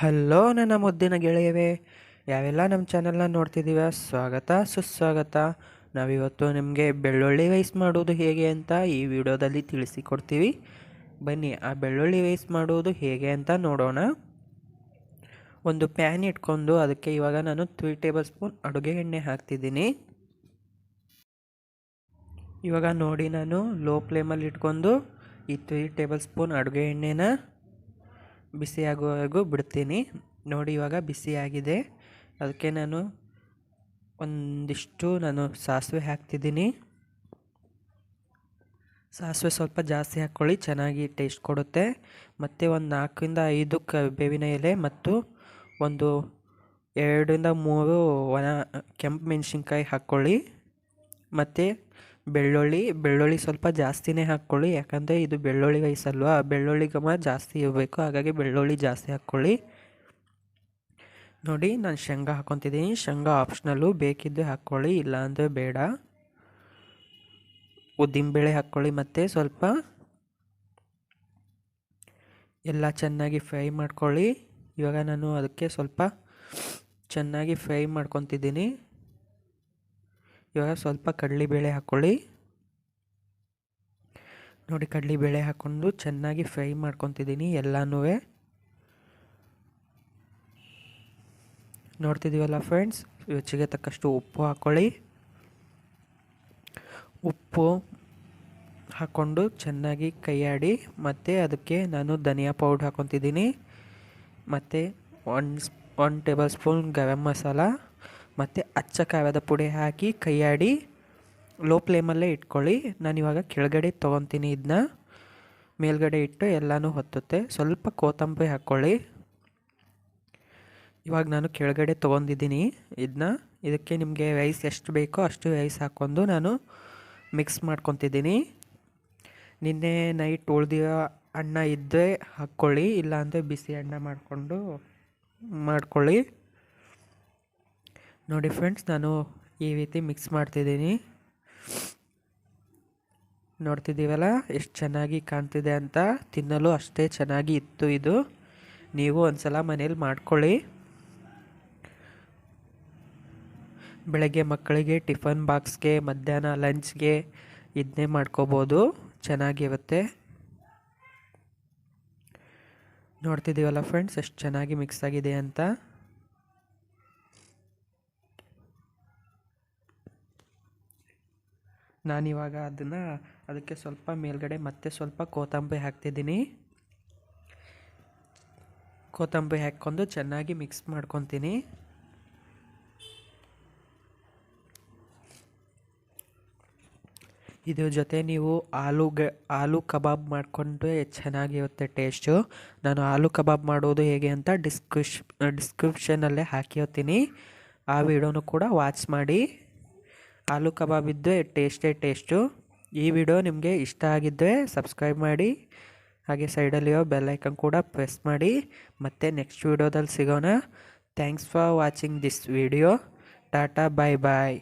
Hello ನನ್ನ ಮುದ್ದಿನ ಗೆಳೆಯವೇ, ಯಾವೆಲ್ಲ ನಮ್ಮ ಚಾನಲ್ನ ನೋಡ್ತಿದ್ದೀವ, ಸ್ವಾಗತ ಸುಸ್ವಾಗತ. ನಾವಿವತ್ತು ನಿಮಗೆ ಬೆಳ್ಳುಳ್ಳಿ ರೈಸ್ ಮಾಡೋದು ಹೇಗೆ ಅಂತ ಈ ವಿಡಿಯೋದಲ್ಲಿ ತಿಳಿಸಿಕೊಡ್ತೀವಿ. ಬನ್ನಿ ಆ ಬೆಳ್ಳುಳ್ಳಿ ರೈಸ್ ಮಾಡೋದು ಹೇಗೆ ಅಂತ ನೋಡೋಣ. ಒಂದು ಪ್ಯಾನ್ ಇಟ್ಕೊಂಡು ಅದಕ್ಕೆ ಇವಾಗ ನಾನು 3 ಟೇಬಲ್ ಸ್ಪೂನ್ ಅಡುಗೆ ಎಣ್ಣೆ ಹಾಕ್ತಿದ್ದೀನಿ. ಇವಾಗ ನೋಡಿ, ನಾನು ಲೋ ಫ್ಲೇಮಲ್ಲಿ ಇಟ್ಕೊಂಡು ಈ 3 ಟೇಬಲ್ ಸ್ಪೂನ್ ಅಡುಗೆ ಎಣ್ಣೆನ ಬಿಸಿಯಾಗುವವರೆಗೂ ಬಿಡ್ತೀನಿ. ನೋಡಿ, ಇವಾಗ ಬಿಸಿಯಾಗಿದೆ. ಅದಕ್ಕೆ ಒಂದಿಷ್ಟು ಸಾಸಿವೆ ಹಾಕ್ತಿದ್ದೀನಿ. ಸಾಸಿವೆ ಸ್ವಲ್ಪ ಜಾಸ್ತಿ ಹಾಕ್ಕೊಳ್ಳಿ, ಚೆನ್ನಾಗಿ ಟೇಸ್ಟ್ ಕೊಡುತ್ತೆ. ಮತ್ತು ಒಂದು 4ರಿಂದ 5 ಬೇವಿನ ಎಲೆ ಮತ್ತು ಒಂದು 2ರಿಂದ 3 ಒಣ ಕೆಂಪು ಮೆಣಸಿನ್ಕಾಯಿ ಹಾಕ್ಕೊಳ್ಳಿ. ಮತ್ತು ಬೆಳ್ಳುಳ್ಳಿ ಸ್ವಲ್ಪ ಜಾಸ್ತಿನೇ ಹಾಕ್ಕೊಳ್ಳಿ, ಯಾಕಂದರೆ ಇದು ಬೆಳ್ಳುಳ್ಳಿ ರೈಸ್ ಅಲ್ವಾ, ಬೆಳ್ಳುಳ್ಳಿ ಘಮ ಜಾಸ್ತಿ ಇರಬೇಕು, ಹಾಗಾಗಿ ಬೆಳ್ಳುಳ್ಳಿ ಜಾಸ್ತಿ ಹಾಕ್ಕೊಳ್ಳಿ. ನೋಡಿ, ನಾನು ಶೇಂಗಾ ಹಾಕ್ಕೊತಿದ್ದೀನಿ. ಶೇಂಗಾ ಆಪ್ಷನಲ್ಲು, ಬೇಕಿದ್ದರೆ ಹಾಕ್ಕೊಳ್ಳಿ, ಇಲ್ಲಾಂದರೆ ಬೇಡ. ಉದ್ದಿನಬೇಳೆ ಹಾಕ್ಕೊಳ್ಳಿ. ಮತ್ತು ಸ್ವಲ್ಪ ಎಲ್ಲ ಚೆನ್ನಾಗಿ ಫ್ರೈ ಮಾಡ್ಕೊಳ್ಳಿ. ಇವಾಗ ನಾನು ಅದಕ್ಕೆ ಸ್ವಲ್ಪ ಚೆನ್ನಾಗಿ ಫ್ರೈ ಮಾಡ್ಕೊತಿದ್ದೀನಿ. ಇವಾಗ ಸ್ವಲ್ಪ ಕಡಲೆಬೇಳೆ ಹಾಕ್ಕೊಳ್ಳಿ. ನೋಡಿ, ಕಡಲೆಬೇಳೆ ಹಾಕ್ಕೊಂಡು ಚೆನ್ನಾಗಿ ಫ್ರೈ ಮಾಡ್ಕೊತಿದ್ದೀನಿ ಎಲ್ಲನೂ. ನೋಡ್ತಿದ್ದೀವಲ್ಲ ಫ್ರೆಂಡ್ಸ್, ರುಚಿಗೆ ತಕ್ಕಷ್ಟು ಉಪ್ಪು ಹಾಕ್ಕೊಳ್ಳಿ. ಉಪ್ಪು ಹಾಕ್ಕೊಂಡು ಚೆನ್ನಾಗಿ ಕೈಯಾಡಿ. ಮತ್ತು ಅದಕ್ಕೆ ನಾನು ಧನಿಯಾ ಪೌಡ್ರ್ ಹಾಕ್ಕೊತಿದ್ದೀನಿ. ಮತ್ತು 1 ಟೇಬಲ್ ಸ್ಪೂನ್ ಗರಂ ಮಸಾಲ ಮತ್ತು ಅಚ್ಚ ಖಾರದ ಪುಡಿ ಹಾಕಿ ಕೈಯಾಡಿ. ಲೋ ಫ್ಲೇಮಲ್ಲೇ ಇಟ್ಕೊಳ್ಳಿ. ನಾನಿವಾಗ ಕೆಳಗಡೆ ತೊಗೊತೀನಿ, ಇದನ್ನ ಮೇಲ್ಗಡೆ ಇಟ್ಟು ಎಲ್ಲನೂ ಹೊತ್ತುತ್ತೆ. ಸ್ವಲ್ಪ ಕೊತ್ತಂಬರಿ ಹಾಕ್ಕೊಳ್ಳಿ. ಇವಾಗ ನಾನು ಕೆಳಗಡೆ ತೊಗೊಂಡಿದ್ದೀನಿ ಇದನ್ನ. ಇದಕ್ಕೆ ನಿಮಗೆ ರೈಸ್ ಎಷ್ಟು ಬೇಕೋ ಅಷ್ಟು ರೈಸ್ ಹಾಕ್ಕೊಂಡು ನಾನು ಮಿಕ್ಸ್ ಮಾಡ್ಕೊತಿದ್ದೀನಿ. ನಿನ್ನೆ ನೈಟ್ ಉಳಿದಿರೋ ಅನ್ನ ಇದ್ದರೆ ಹಾಕ್ಕೊಳ್ಳಿ, ಇಲ್ಲಾಂದರೆ ಬಿಸಿ ಅನ್ನ ಮಾಡ್ಕೊಳ್ಳಿ. ನೋಡಿ ಫ್ರೆಂಡ್ಸ್, ನಾನು ಈ ರೀತಿ ಮಿಕ್ಸ್ ಮಾಡ್ತಿದ್ದೀನಿ. ನೋಡ್ತಿದ್ದೀವಲ್ಲ ಎಷ್ಟು ಚೆನ್ನಾಗಿ ಕಾಣ್ತಿದೆ ಅಂತ. ತಿನ್ನಲು ಅಷ್ಟೇ ಚೆನ್ನಾಗಿ ಇತ್ತು ಇದು. ನೀವು ಒಂದ್ಸಲ ಮನೇಲಿ ಮಾಡ್ಕೊಳ್ಳಿ. ಬೆಳಗ್ಗೆ ಮಕ್ಕಳಿಗೆ ಟಿಫನ್ ಬಾಕ್ಸ್ಗೆ, ಮಧ್ಯಾಹ್ನ ಲಂಚ್ಗೆ ಇದನ್ನೇ ಮಾಡ್ಕೋಬೋದು, ಚೆನ್ನಾಗಿರುತ್ತೆ. ನೋಡ್ತಿದ್ದೀವಲ್ಲ ಫ್ರೆಂಡ್ಸ್, ಎಷ್ಟು ಚೆನ್ನಾಗಿ ಮಿಕ್ಸ್ ಆಗಿದೆ ಅಂತ. ನಾನಿವಾಗ ಅದಕ್ಕೆ ಸ್ವಲ್ಪ ಮೇಲ್ಗಡೆ ಮತ್ತೆ ಸ್ವಲ್ಪ ಕೊತ್ತಂಬರಿ ಹಾಕ್ತಿದ್ದೀನಿ. ಕೊತ್ತಂಬರಿ ಹಾಕ್ಕೊಂಡು ಚೆನ್ನಾಗಿ ಮಿಕ್ಸ್ ಮಾಡ್ಕೊತೀನಿ. ಇದ್ರ ಜೊತೆ ನೀವು ಆಲೂ ಕಬಾಬ್ ಮಾಡಿಕೊಂಡ್ರೆ ಚೆನ್ನಾಗಿರುತ್ತೆ ಟೇಸ್ಟು. ನಾನು ಆಲೂ ಕಬಾಬ್ ಮಾಡೋದು ಹೇಗೆ ಅಂತ ಡಿಸ್ಕ್ರಿಪ್ಷನಲ್ಲೇ ಹಾಕಿರ್ತೀನಿ. ಆ ವಿಡಿಯೋನು ಕೂಡ ವಾಚ್ ಮಾಡಿ. ಆಲೂ ಕಬಾಬ್ ಇದ್ದರೆ ಟೇಸ್ಟು. ಈ ವಿಡಿಯೋ ನಿಮಗೆ ಇಷ್ಟ ಆಗಿದ್ದರೆ ಸಬ್ಸ್ಕ್ರೈಬ್ ಮಾಡಿ, ಹಾಗೆ ಸೈಡಲ್ಲಿರೋ ಬೆಲ್ ಐಕನ್ ಕೂಡ ಪ್ರೆಸ್ ಮಾಡಿ. ಮತ್ತು ನೆಕ್ಸ್ಟ್ ವಿಡಿಯೋದಲ್ಲಿ ಸಿಗೋಣ. Thanks for watching this video. Tata, bye bye.